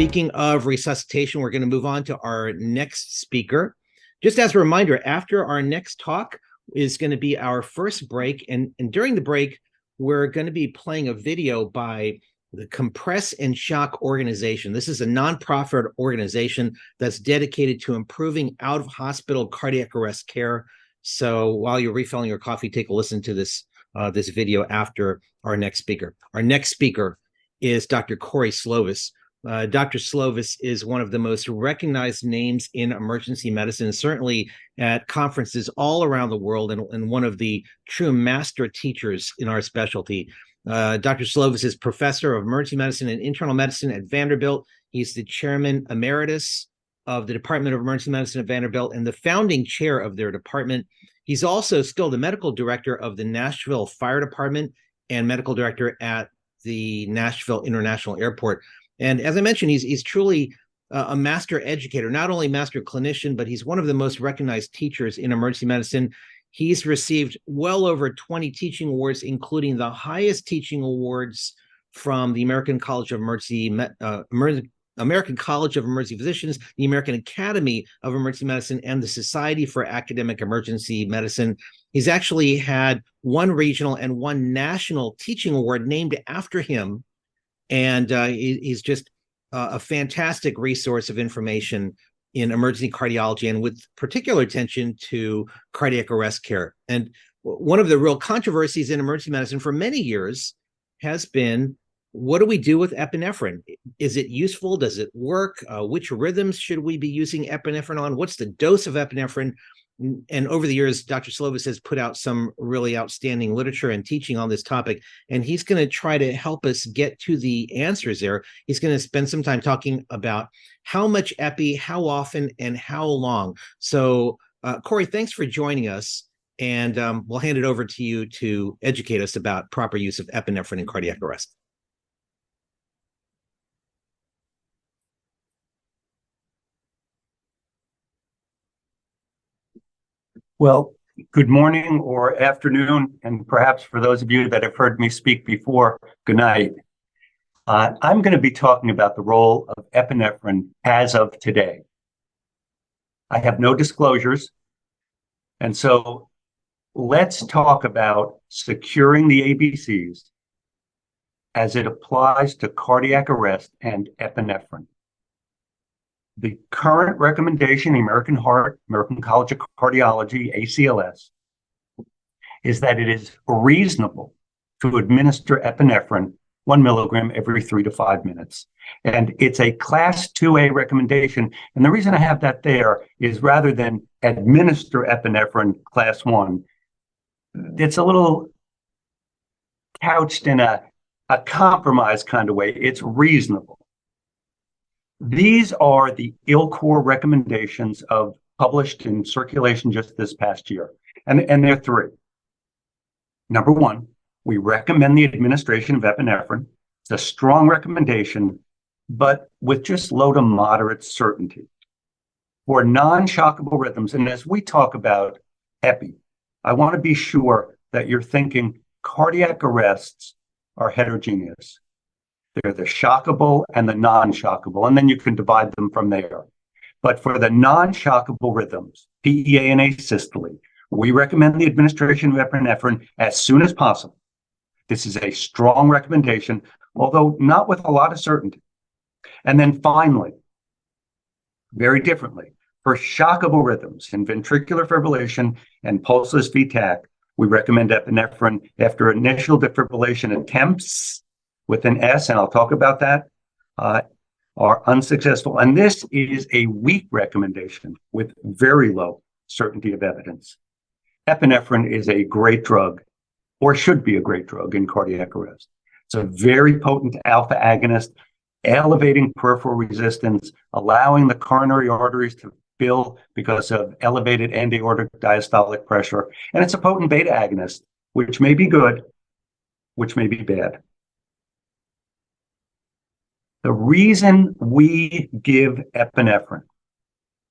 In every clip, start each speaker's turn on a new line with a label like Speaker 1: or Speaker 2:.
Speaker 1: Speaking of resuscitation, we're going to move on to our next speaker. Just as a reminder, after our next talk is going to be our first break, and during the break, we're going to be playing a video by the Compress and Shock organization. This is a nonprofit organization that's dedicated to improving out-of-hospital cardiac arrest care. So while you're refilling your coffee, take a listen to this video after our next speaker. Our next speaker is Dr. Corey Slovis. Dr. Slovis is one of the most recognized names in emergency medicine, certainly at conferences all around the world, and one of the true master teachers in our specialty. Dr. Slovis is professor of emergency medicine and internal medicine at Vanderbilt. He's the chairman emeritus of the Department of Emergency Medicine at Vanderbilt and the founding chair of their department. He's also still the medical director of the Nashville Fire Department and medical director at the Nashville International Airport. And as I mentioned, he's truly a master educator, not only master clinician, but he's one of the most recognized teachers in emergency medicine. He's received well over 20 teaching awards, including the highest teaching awards from the American College of Emergency Physicians, the American Academy of Emergency Medicine, and the Society for Academic Emergency Medicine. He's actually had one regional and one national teaching award named after him. And he's just a fantastic resource of information in emergency cardiology, and with particular attention to cardiac arrest care. And one of the real controversies in emergency medicine for many years has been, what do we do with epinephrine? Is it useful? Does it work? Which rhythms should we be using epinephrine on? What's the dose of epinephrine? And over the years, Dr. Slovis has put out some really outstanding literature and teaching on this topic, and he's going to try to help us get to the answers there. He's going to spend some time talking about how much epi, how often, and how long. So, Corey, thanks for joining us, and we'll hand it over to you to educate us about proper use of epinephrine in cardiac arrest.
Speaker 2: Well, good morning or afternoon, and perhaps for those of you that have heard me speak before, good night. I'm going to be talking about the role of epinephrine as of today. I have no disclosures, and so let's talk about securing the ABCs as it applies to cardiac arrest and epinephrine. The current recommendation, the American College of Cardiology, ACLS, is that it is reasonable to administer epinephrine 1 milligram every 3 to 5 minutes. And it's a class 2A recommendation. And the reason I have that there is rather than administer epinephrine class 1, it's a little couched in a compromise kind of way. It's reasonable. These are the ILCOR recommendations published in Circulation just this past year. And there are 3. Number 1, we recommend the administration of epinephrine. It's a strong recommendation, but with just low to moderate certainty. For non-shockable rhythms, and as we talk about epi, I want to be sure that you're thinking cardiac arrests are heterogeneous. They're the shockable and the non-shockable, and then you can divide them from there. But for the non-shockable rhythms, PEA and asystole, we recommend the administration of epinephrine as soon as possible. This is a strong recommendation, although not with a lot of certainty. And then finally, very differently, for shockable rhythms in ventricular fibrillation and pulseless VTAC, we recommend epinephrine after initial defibrillation attempts with an S, and I'll talk about that, are unsuccessful. And this is a weak recommendation with very low certainty of evidence. Epinephrine is a great drug, or should be a great drug in cardiac arrest. It's a very potent alpha agonist, elevating peripheral resistance, allowing the coronary arteries to fill because of elevated end-aortic diastolic pressure. And it's a potent beta agonist, which may be good, which may be bad. The reason we give epinephrine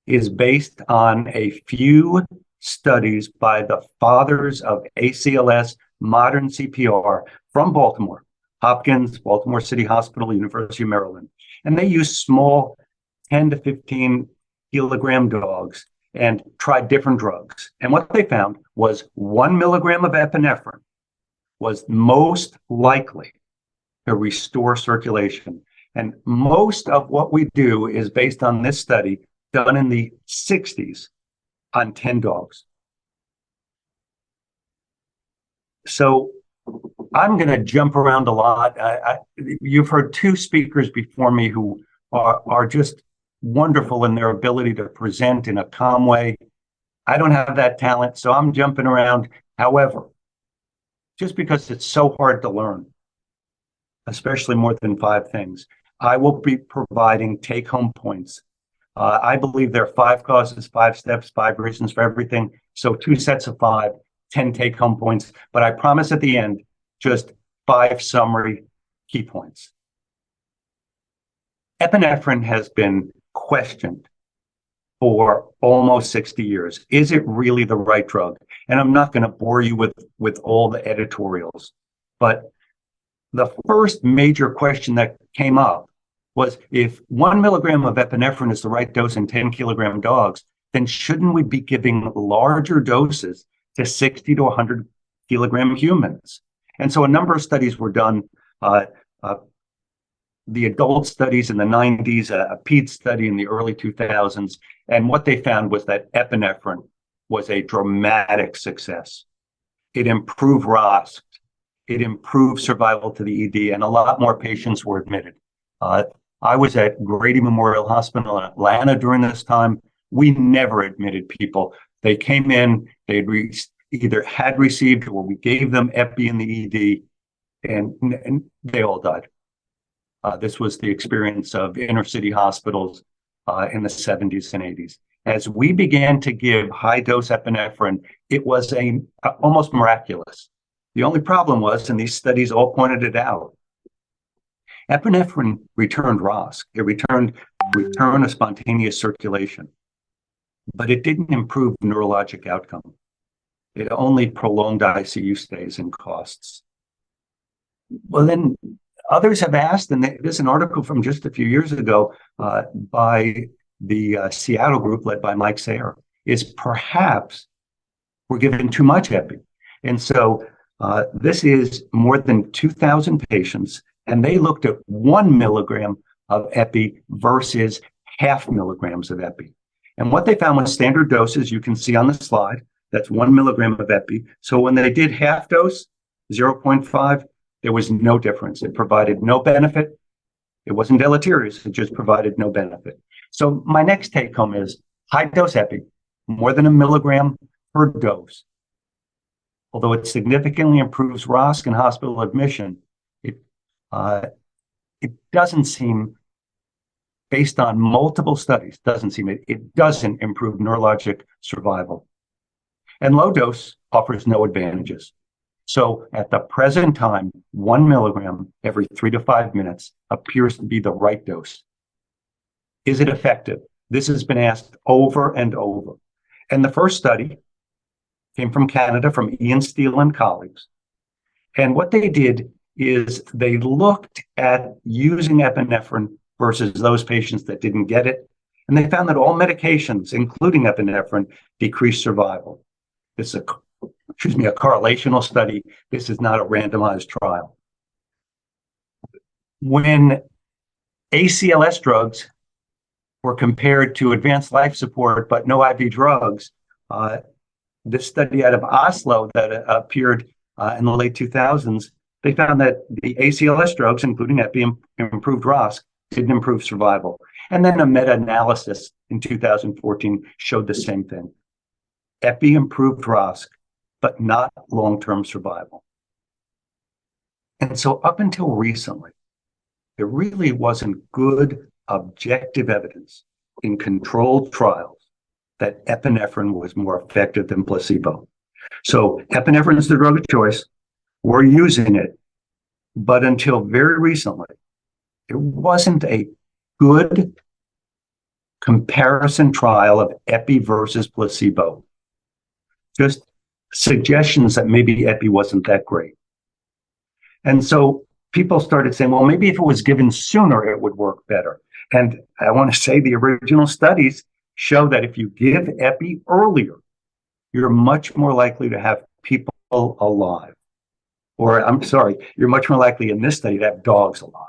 Speaker 2: is based on a few studies by the fathers of ACLS modern CPR from Baltimore, Hopkins, Baltimore City Hospital, University of Maryland. And they used small 10 to 15 kilogram dogs and tried different drugs. And what they found was 1 milligram of epinephrine was most likely to restore circulation. And most of what we do is based on this study done in the 60s on 10 dogs. So I'm going to jump around a lot. You've heard two speakers before me who are just wonderful in their ability to present in a calm way. I don't have that talent, so I'm jumping around. However, just because it's so hard to learn, especially more than 5 things, I will be providing take-home points. I believe there are 5 causes, 5 steps, 5 reasons for everything. So 2 sets of 5, 10 take-home points. But I promise at the end, just 5 summary key points. Epinephrine has been questioned for almost 60 years. Is it really the right drug? And I'm not going to bore you with all the editorials, but the first major question that came up was, if 1 milligram of epinephrine is the right dose in 10 kilogram dogs, then shouldn't we be giving larger doses to 60 to 100 kilogram humans? And so a number of studies were done. The adult studies in the 90s, a ped study in the early 2000s. And what they found was that epinephrine was a dramatic success. It improved ROSC, it improved survival to the ED, and a lot more patients were admitted. I was at Grady Memorial Hospital in Atlanta during this time. We never admitted people. They came in, they either had received or we gave them epi in the ED, and they all died. This was the experience of inner city hospitals in the 70s and 80s. As we began to give high-dose epinephrine, it was almost miraculous. The only problem was, and these studies all pointed it out, epinephrine returned ROSC. It returned return of spontaneous circulation, but it didn't improve neurologic outcome. It only prolonged ICU stays and costs. Well, then others have asked, and there's an article from just a few years ago by the Seattle group led by Mike Sayer, is perhaps we're giving too much epi. And so this is more than 2,000 patients, and they looked at 1 milligram of epi versus 0.5 milligrams of epi. And what they found was standard doses, you can see on the slide, that's 1 milligram of epi. So when they did half dose, 0.5, there was no difference. It provided no benefit. It wasn't deleterious. It just provided no benefit. So my next take home is high dose epi, more than 1 milligram per dose. Although it significantly improves ROSC and hospital admission, it doesn't seem, based on multiple studies, it doesn't improve neurologic survival. And low dose offers no advantages. So at the present time, 1 milligram every 3 to 5 minutes appears to be the right dose. Is it effective? This has been asked over and over. And the first study came from Canada, from Ian Steele and colleagues. And what they did is they looked at using epinephrine versus those patients that didn't get it. And they found that all medications, including epinephrine, decreased survival. This is a correlational study. This is not a randomized trial. When ACLS drugs were compared to advanced life support, but no IV drugs, this study out of Oslo that appeared in the late 2000s, they found that the ACLS drugs, including epi, improved ROSC, didn't improve survival. And then a meta-analysis in 2014 showed the same thing. Epi improved ROSC, but not long-term survival. And so up until recently, there really wasn't good objective evidence in controlled trials that epinephrine was more effective than placebo. So epinephrine is the drug of choice. We're using it. But until very recently, there wasn't a good comparison trial of epi versus placebo. Just suggestions that maybe epi wasn't that great. And so people started saying, well, maybe if it was given sooner, it would work better. And I want to say the original studies show that if you give epi earlier, you're much more likely to have people alive. Or I'm sorry, you're much more likely in this study to have dogs alive.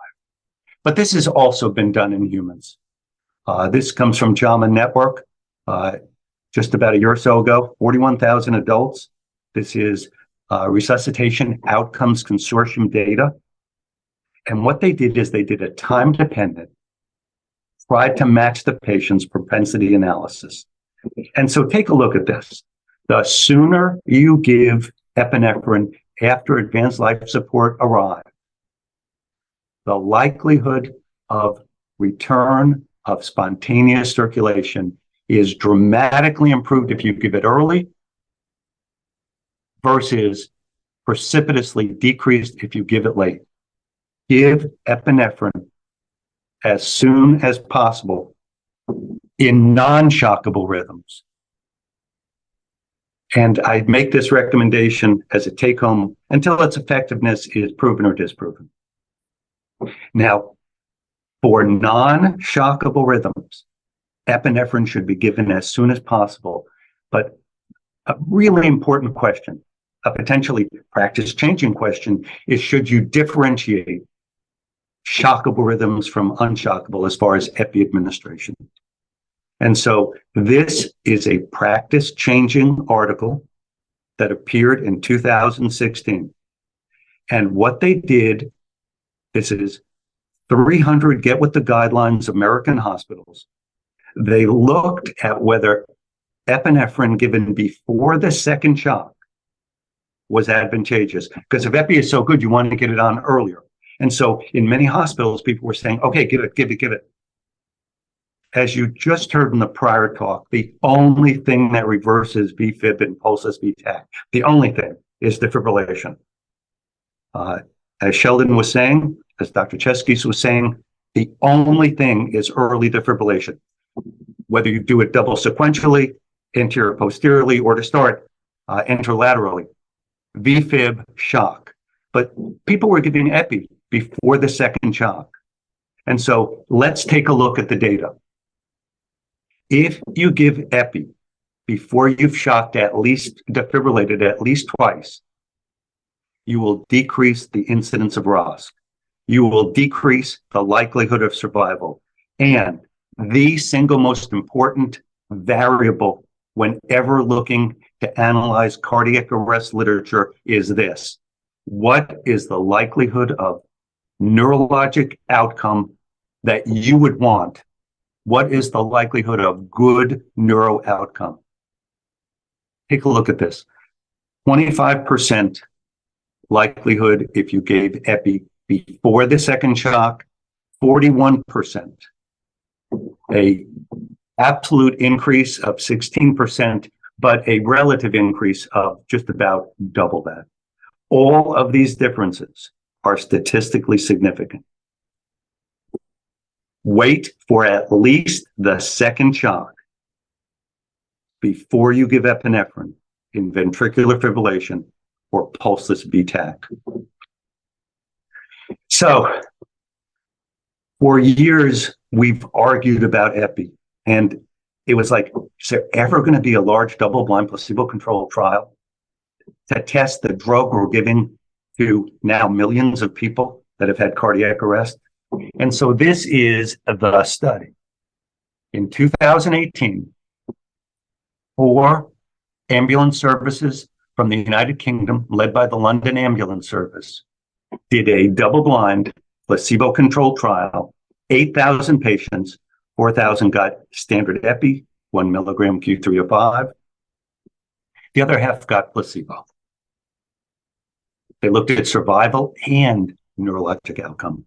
Speaker 2: But this has also been done in humans. This comes from JAMA Network, just about a year or so ago, 41,000 adults. This is Resuscitation Outcomes Consortium data. And what they did is they did a time-dependent, tried to match the patient's propensity analysis. And so take a look at this. The sooner you give epinephrine after advanced life support arrives, the likelihood of return of spontaneous circulation is dramatically improved if you give it early versus precipitously decreased if you give it late. Give epinephrine as soon as possible in non-shockable rhythms. And I make this recommendation as a take-home until its effectiveness is proven or disproven. Now, for non-shockable rhythms, epinephrine should be given as soon as possible. But a really important question, a potentially practice-changing question, is should you differentiate shockable rhythms from unshockable as far as epi administration? And so this is a practice-changing article that appeared in 2016. And what they did, this is 300 Get With the Guidelines American hospitals. They looked at whether epinephrine given before the second shock was advantageous. Because if epi is so good, you want to get it on earlier. And so in many hospitals, people were saying, okay, give it. As you just heard in the prior talk, the only thing that reverses VFib and pulseless VTAC, the only thing is defibrillation. As Sheldon was saying, as Dr. Cheskis was saying, the only thing is early defibrillation. Whether you do it double sequentially, anterior posteriorly, or to start interlaterally. VFib, shock. But people were giving epi before the second shock. And so let's take a look at the data. If you give epi before you've shocked defibrillated at least twice, you will decrease the incidence of ROSC. You will decrease the likelihood of survival. And the single most important variable whenever looking to analyze cardiac arrest literature is this. What is the likelihood of neurologic outcome that you would want? What is the likelihood of good neuro outcome? Take a look at this. 25% likelihood if you gave epi before the second shock, 41%. A absolute increase of 16%, but a relative increase of just about double that. All of these differences are statistically significant. Wait for at least the second shock before you give epinephrine in ventricular fibrillation or pulseless VTAC. So, for years, we've argued about epi, and it was like, is there ever going to be a large double-blind placebo-controlled trial to test the drug we're giving to now millions of people that have had cardiac arrest? And so this is the study. In 2018, 4 ambulance services from the United Kingdom, led by the London Ambulance Service, did a double-blind placebo-controlled trial, 8,000 patients, 4,000 got standard epi, 1 milligram Q305. The other half got placebo. They looked at survival and neurologic outcome.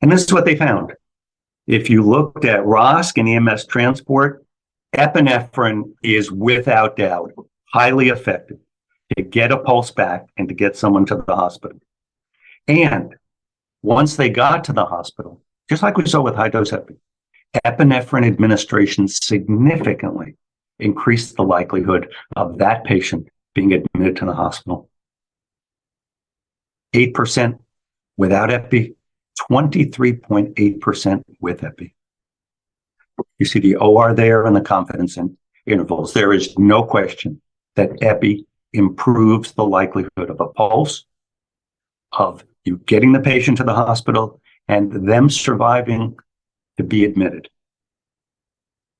Speaker 2: And this is what they found. If you looked at ROSC and EMS transport, epinephrine is without doubt highly effective to get a pulse back and to get someone to the hospital. And once they got to the hospital, just like we saw with high-dose epi, epinephrine administration significantly increased the likelihood of that patient being admitted to the hospital. 8% without epi, 23.8% with epi. You see the OR there and the confidence intervals. There is no question that epi improves the likelihood of a pulse, of you getting the patient to the hospital, and them surviving to be admitted.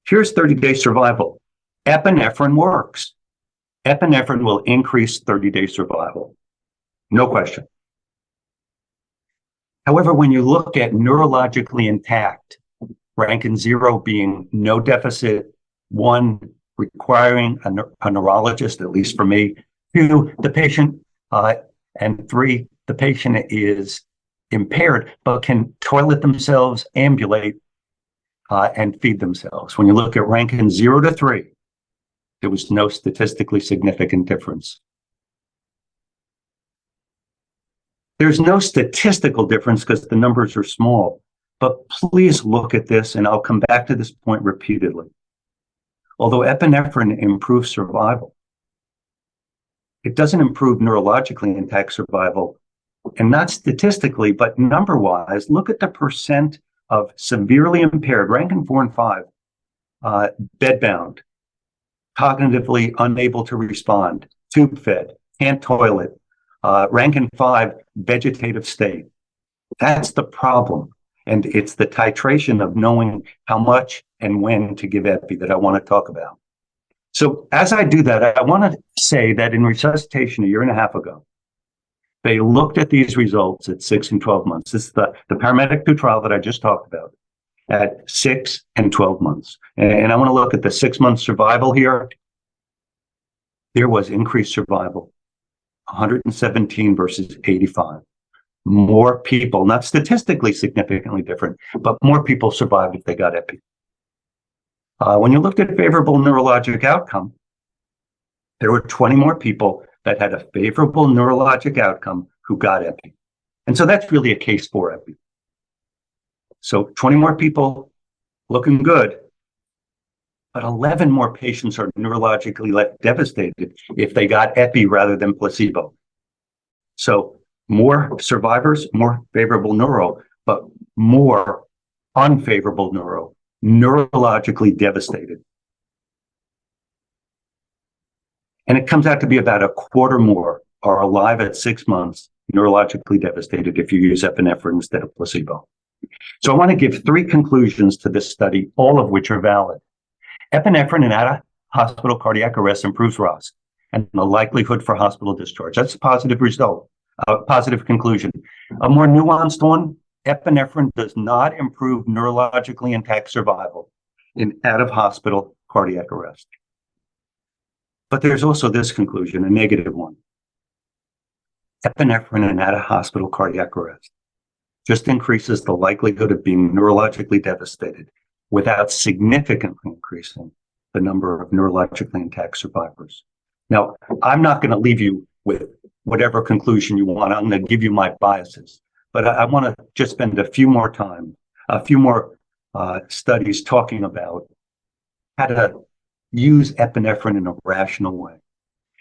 Speaker 2: Here's 30-day survival. Epinephrine works. Epinephrine will increase 30-day survival. No question. However, when you look at neurologically intact, Rankin 0 being no deficit, 1 requiring a neurologist, at least for me, 2, the patient, and 3, the patient is impaired, but can toilet themselves, ambulate, and feed themselves. When you look at Rankin 0 to 3, there was no statistically significant difference. There's no statistical difference because the numbers are small, but please look at this, and I'll come back to this point repeatedly. Although epinephrine improves survival, it doesn't improve neurologically intact survival, and not statistically, but number-wise. Look at the percent of severely impaired, Rankin 4 and 5, bedbound, cognitively unable to respond, tube-fed, can't toilet, Rankin 5, vegetative state. That's the problem. And it's the titration of knowing how much and when to give epi that I want to talk about. So as I do that, I want to say that in resuscitation a year and a half ago, they looked at these results at 6 and 12 months. This is the Paramedic 2 trial that I just talked about at 6 and 12 months. And I want to look at the 6-month survival here. There was increased survival, 117 versus 85. More people, not statistically significantly different, but more people survived if they got epi. When you looked at favorable neurologic outcome, there were 20 more people that had a favorable neurologic outcome who got epi. And so that's really a case for epi. So 20 more people looking good, but 11 more patients are neurologically left devastated if they got epi rather than placebo. So more survivors, more favorable neuro, but more unfavorable neuro, neurologically devastated. And it comes out to be about a quarter more are alive at 6 months, neurologically devastated if you use epinephrine instead of placebo. So I want to give 3 conclusions to this study, all of which are valid. Epinephrine in out-of-hospital cardiac arrest improves ROSC and the likelihood for hospital discharge. That's a positive result, a positive conclusion. A more nuanced one, epinephrine does not improve neurologically intact survival in out-of-hospital cardiac arrest. But there's also this conclusion, a negative one. Epinephrine in out-of-hospital cardiac arrest just increases the likelihood of being neurologically devastated without significantly increasing the number of neurologically intact survivors. Now, I'm not going to leave you with whatever conclusion you want. I'm going to give you my biases, but I want to just spend a few more studies talking about how to use epinephrine in a rational way.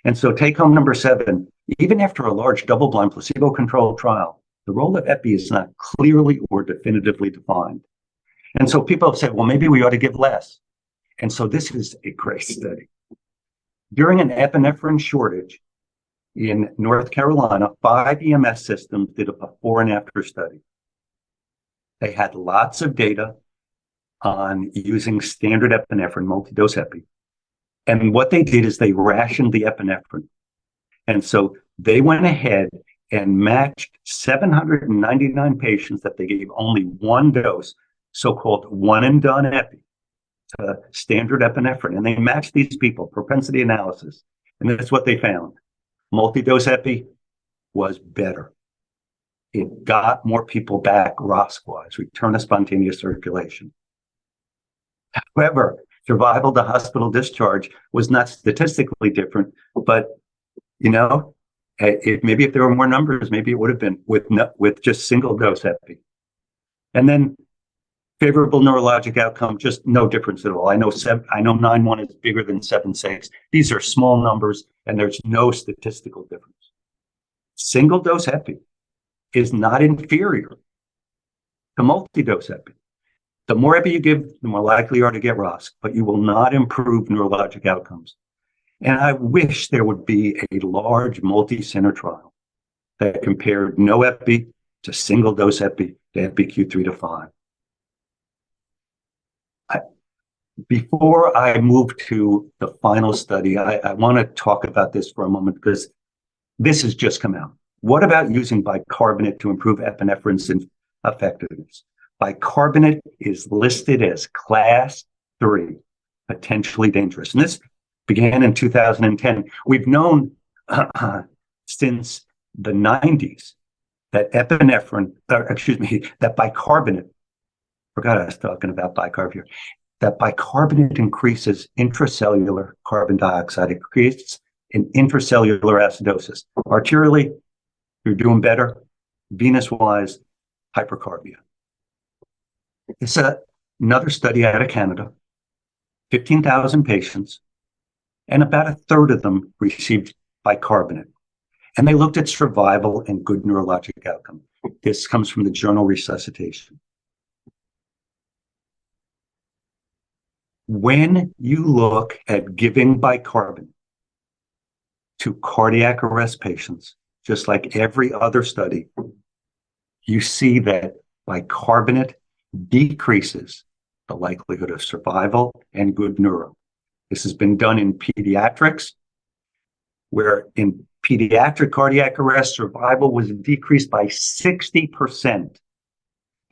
Speaker 2: And so take home number 7, even after a large double-blind placebo-controlled trial, the role of epi is not clearly or definitively defined. And so people have said, well, maybe we ought to give less. And so this is a great study. During an epinephrine shortage in North Carolina, 5 EMS systems did a before and after study. They had lots of data on using standard epinephrine, multi-dose epi. And what they did is they rationed the epinephrine. And so they went ahead and matched 799 patients that they gave only 1 dose, so-called one and done epi, to standard epinephrine. And they matched these people, propensity analysis. And that's what they found. Multi-dose epi was better. It got more people back ROSC-wise, return of spontaneous circulation. However, survival to hospital discharge was not statistically different, but, you know, maybe if there were more numbers, maybe it would have been with just single dose epi. And then favorable neurologic outcome, just no difference at all. I know 9-1 is bigger than 7-6. These are small numbers, and there's no statistical difference. Single dose epi is not inferior to multi-dose epi. The more epi you give, the more likely you are to get ROSC, but you will not improve neurologic outcomes. And I wish there would be a large multi-center trial that compared no epi to single dose epi to epi Q3 to 5. Before I move to the final study, I want to talk about this for a moment because this has just come out. What about using bicarbonate to improve epinephrine's effectiveness? Bicarbonate is listed as class 3, potentially dangerous. And this began in 2010. We've known since the 90s that that bicarbonate, forgot I was talking about bicarb here, that bicarbonate increases intracellular carbon dioxide. It creates an intracellular acidosis. Arterially, you're doing better. Venous-wise, hypercarbia. It's another study out of Canada, 15,000 patients, and about a third of them received bicarbonate. And they looked at survival and good neurologic outcome. This comes from the journal Resuscitation. When you look at giving bicarbonate to cardiac arrest patients, just like every other study, you see that bicarbonate decreases the likelihood of survival and good neuro. This has been done in pediatrics, where in pediatric cardiac arrest, survival was decreased by 60%.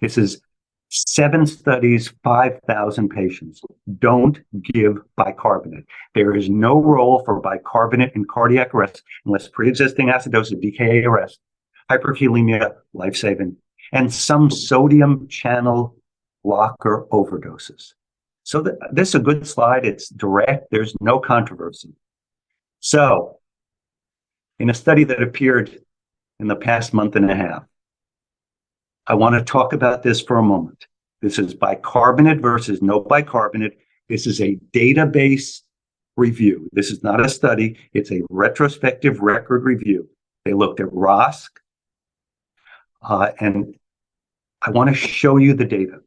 Speaker 2: This is 7 studies, 5,000 patients. Don't give bicarbonate. There is no role for bicarbonate in cardiac arrest unless pre-existing acidosis, DKA arrest, hyperkalemia, life-saving, and some sodium channel blocker overdoses. So this is a good slide. It's direct. There's no controversy. So in a study that appeared in the past month and a half, I want to talk about this for a moment. This is bicarbonate versus no bicarbonate. This is a database review. This is not a study. It's a retrospective record review. They looked at ROSC, and I want to show you the data.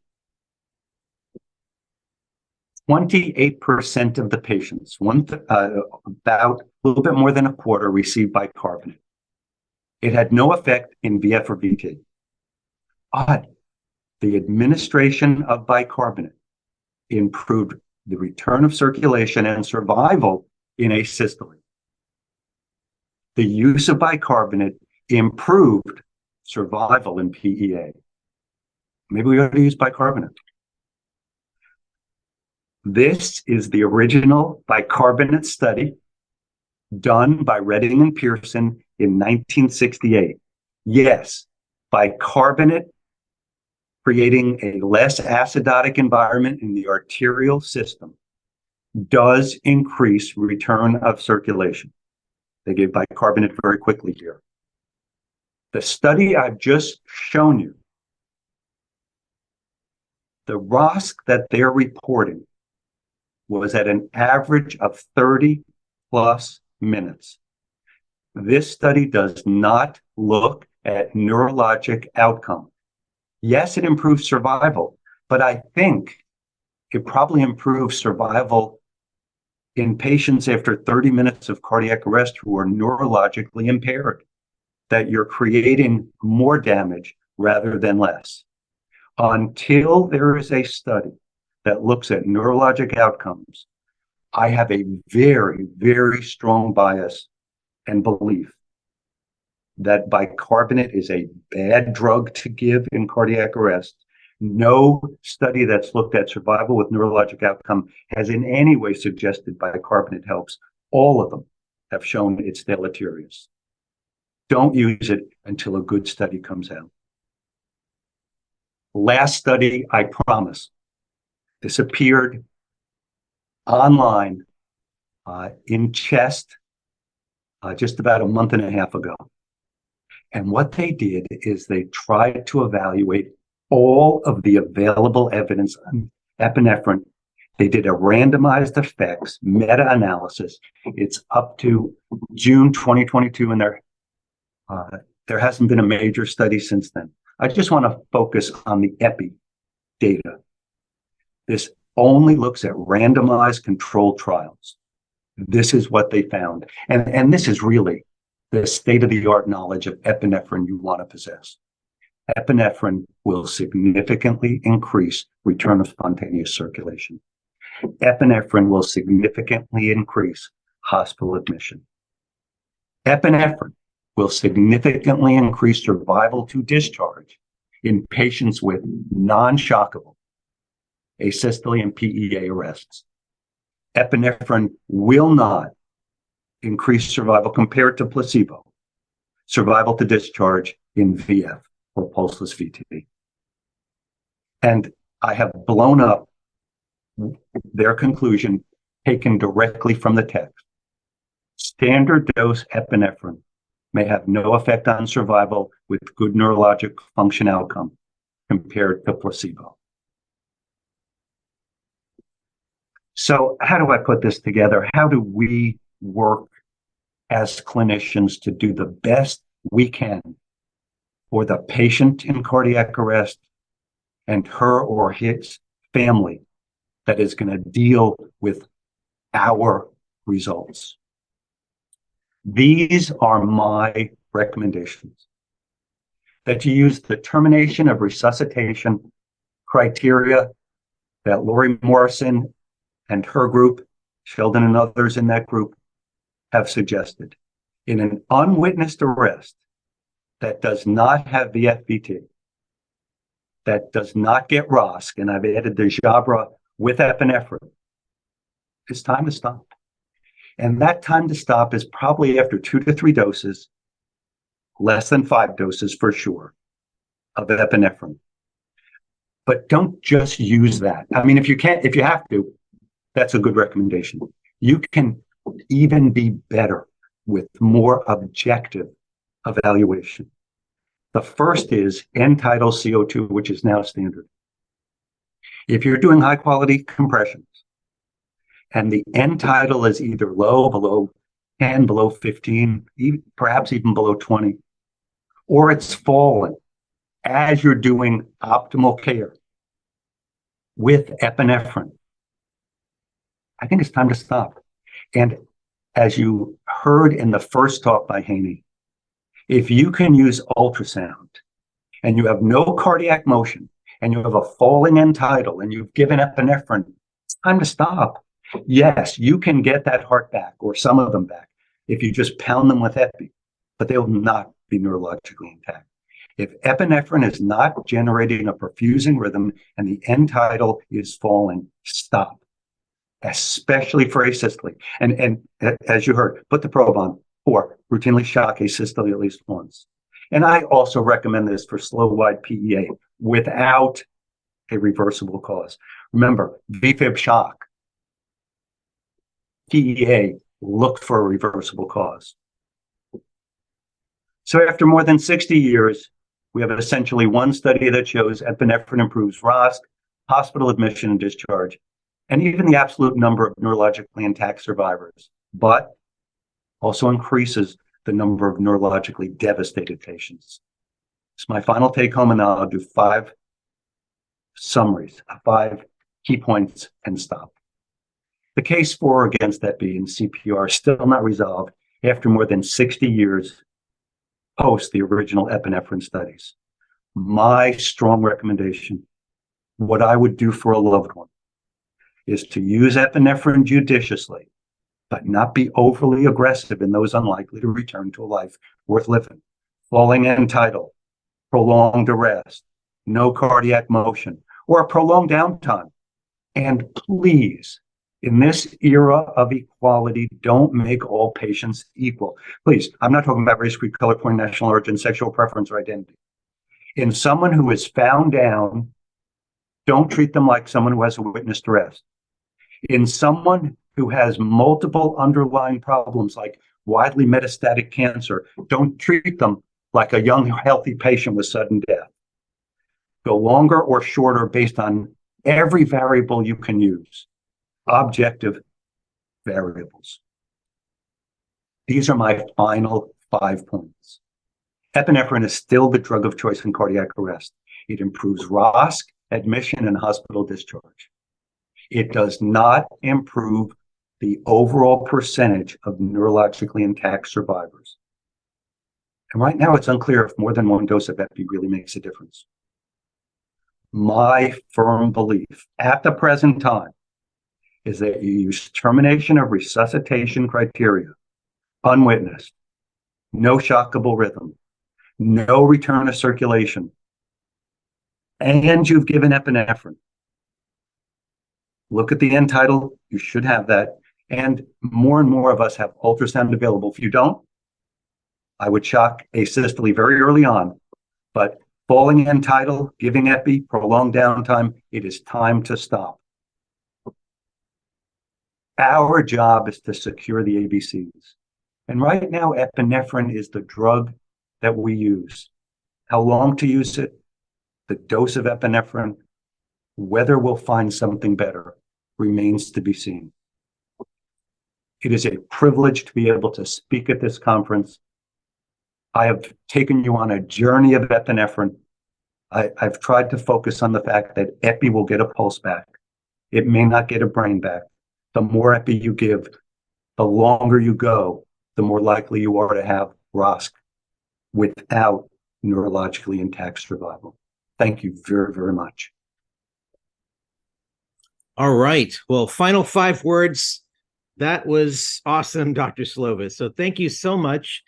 Speaker 2: 28% of the patients, about a little bit more than a quarter, received bicarbonate. It had no effect in VF or VT. But the administration of bicarbonate improved the return of circulation and survival in asystole. The use of bicarbonate improved survival in PEA. Maybe we ought to use bicarbonate. This is the original bicarbonate study done by Redding and Pearson in 1968. Yes, bicarbonate creating a less acidotic environment in the arterial system does increase return of circulation. They gave bicarbonate very quickly here. The study I've just shown you, the ROSC that they're reporting was at an average of 30 plus minutes. This study does not look at neurologic outcome. Yes, it improves survival, but I think it probably improves survival in patients after 30 minutes of cardiac arrest who are neurologically impaired, that you're creating more damage rather than less. Until there is a study that looks at neurologic outcomes, I have a very, very strong bias and belief that bicarbonate is a bad drug to give in cardiac arrest. No study that's looked at survival with neurologic outcome has in any way suggested bicarbonate helps. All of them have shown it's deleterious. Don't use it until a good study comes out. Last study, I promise. This appeared online in Chest just about a month and a half ago. And what they did is they tried to evaluate all of the available evidence on epinephrine. They did a randomized effects meta-analysis. It's up to June 2022 in their There hasn't been a major study since then. I just want to focus on the epi data. This only looks at randomized controlled trials. This is what they found. And this is really the state-of-the-art knowledge of epinephrine you want to possess. Epinephrine will significantly increase return of spontaneous circulation. Epinephrine will significantly increase hospital admission. Epinephrine will significantly increase survival to discharge in patients with non-shockable asystole and PEA arrests. Epinephrine will not increase survival compared to placebo, survival to discharge in VF or pulseless VT. And I have blown up their conclusion taken directly from the text. Standard dose epinephrine may have no effect on survival with good neurologic function outcome compared to placebo. So how do I put this together? How do we work as clinicians to do the best we can for the patient in cardiac arrest and her or his family that is going to deal with our results? These are my recommendations. That you use the termination of resuscitation criteria that Lori Morrison and her group, Sheldon and others in that group, have suggested. In an unwitnessed arrest that does not have the FVT, that does not get ROSC, and I've added the Jabra with epinephrine, it's time to stop. And that time to stop is probably after 2 to 3 doses, less than 5 doses for sure, of epinephrine. But don't just use that. I mean, if you have to, that's a good recommendation. You can even be better with more objective evaluation. The first is end-tidal CO2, which is now standard. If you're doing high-quality compressions, and the end tidal is either low, below 10, below 15, perhaps even below 20, or it's fallen as you're doing optimal care with epinephrine, I think it's time to stop. And as you heard in the first talk by Haney, if you can use ultrasound and you have no cardiac motion and you have a falling end tidal and you've given epinephrine, it's time to stop. Yes, you can get that heart back or some of them back if you just pound them with epi, but they will not be neurologically intact. If epinephrine is not generating a perfusing rhythm and the end tidal is falling, stop, especially for asystole. And as you heard, put the probe on or routinely shock asystole at least once. And I also recommend this for slow-wide PEA without a reversible cause. Remember, VFib shock, PEA, look for a reversible cause. So after more than 60 years, we have essentially one study that shows epinephrine improves ROSC, hospital admission and discharge, and even the absolute number of neurologically intact survivors, but also increases the number of neurologically devastated patients. It's my final take home, and I'll do 5 summaries, 5 key points, and stop. The case for or against epi and CPR is still not resolved after more than 60 years post the original epinephrine studies. My strong recommendation, what I would do for a loved one, is to use epinephrine judiciously, but not be overly aggressive in those unlikely to return to a life worth living. Falling end tidal, prolonged arrest, no cardiac motion, or a prolonged downtime. And please, in this era of equality, don't make all patients equal. Please, I'm not talking about race, creed, color, point, national origin, sexual preference, or identity. In someone who is found down, don't treat them like someone who has a witnessed arrest. In someone who has multiple underlying problems like widely metastatic cancer, don't treat them like a young, healthy patient with sudden death. Go longer or shorter based on every variable you can use. Objective variables. These are my final 5 points. Epinephrine is still the drug of choice in cardiac arrest. It improves ROSC, admission, and hospital discharge. It does not improve the overall percentage of neurologically intact survivors. And right now, it's unclear if more than one dose of epi really makes a difference. My firm belief at the present time is that you use termination of resuscitation criteria, unwitnessed, no shockable rhythm, no return to circulation, and you've given epinephrine. Look at the end title. You should have that. And more of us have ultrasound available. If you don't, I would shock asystole very early on. But falling end title, giving epi, prolonged downtime, it is time to stop. Our job is to secure the ABCs. And right now, epinephrine is the drug that we use. How long to use it, the dose of epinephrine, whether we'll find something better remains to be seen. It is a privilege to be able to speak at this conference. I have taken you on a journey of epinephrine. I've tried to focus on the fact that epi will get a pulse back. It may not get a brain back. The more epi you give, the longer you go, the more likely you are to have ROSC without neurologically intact survival. Thank you very, very much.
Speaker 1: All right. Well, final 5 words. That was awesome, Dr. Slovis. So thank you so much.